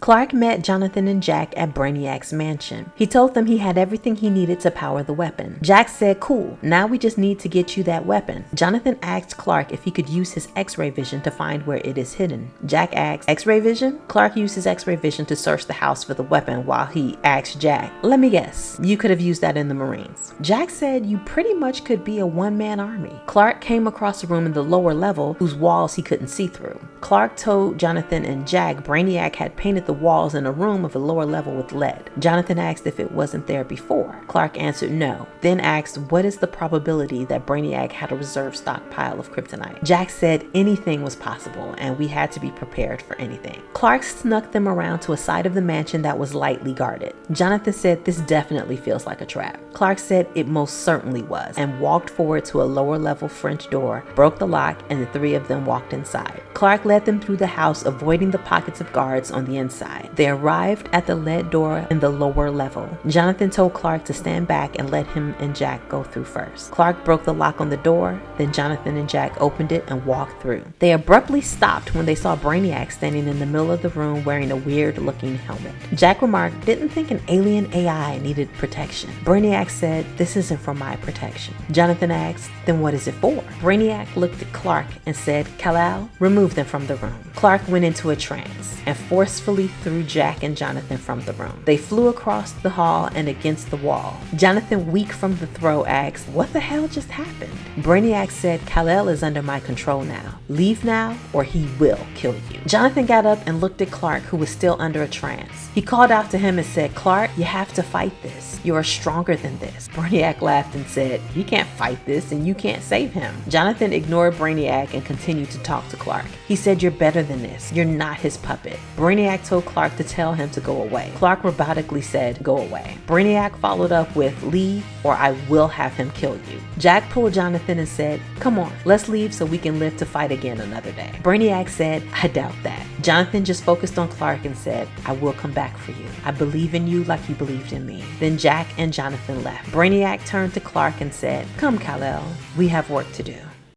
Clark met Jonathan and Jack at Brainiac's mansion. He told them he had everything he needed to power the weapon. Jack said, "Cool, now we just need to get you that weapon." Jonathan asked Clark if he could use his X-ray vision to find where it is hidden. Jack asked, "X-ray vision?" Clark used his X-ray vision to search the house for the weapon while he asked Jack, "Let me guess, you could have used that in the Marines." Jack said, "You pretty much could be a one-man army." Clark came across a room in the lower level whose walls he couldn't see through. Clark told Jonathan and Jack Brainiac had painted the walls in a room of a lower level with lead. Jonathan asked if it wasn't there before. Clark answered no, then asked what is the probability that Brainiac had a reserve stockpile of kryptonite. Jack said anything was possible and we had to be prepared for anything. Clark snuck them around to a side of the mansion that was lightly guarded. Jonathan said this definitely feels like a trap. Clark said it most certainly was and walked forward to a lower level French door, broke the lock, and the three of them walked inside. Clark led them through the house, avoiding the pockets of guards on the inside. They arrived at the lead door in the lower level. Jonathan told Clark to stand back and let him and Jack go through first. Clark broke the lock on the door, then Jonathan and Jack opened it and walked through. They abruptly stopped when they saw Brainiac standing in the middle of the room wearing a weird-looking helmet. Jack remarked, "Didn't think an alien AI needed protection." Brainiac said, "This isn't for my protection." Jonathan asked, "Then what is it for?" Brainiac looked at Clark and said, "Kal-El, remove them from the room." Clark went into a trance and forcefully threw Jack and Jonathan from the room. They flew across the hall and against the wall. Jonathan, weak from the throw, asked, "What the hell just happened?" Brainiac said, "Kal-El is under my control now. Leave now or he will kill you." Jonathan got up and looked at Clark, who was still under a trance. He called out to him and said, "Clark, you have to fight this. You are stronger than this." Brainiac laughed and said, "He can't fight this and you can't save him." Jonathan ignored Brainiac and continued to talk to Clark. He said, "You're better than this. You're not his puppet." Brainiac told Clark to tell him to go away. Clark robotically said, "Go away." Brainiac followed up with, "Leave or I will have him kill you." Jack pulled Jonathan and said, "Come on, let's leave so we can live to fight again another day." Brainiac said, "I doubt that." Jonathan just focused on Clark and said, "I will come back for you. I believe in you like you believed in me." Then Jack and Jonathan left. Brainiac turned to Clark and said, "Come, Kal-El, we have work to do."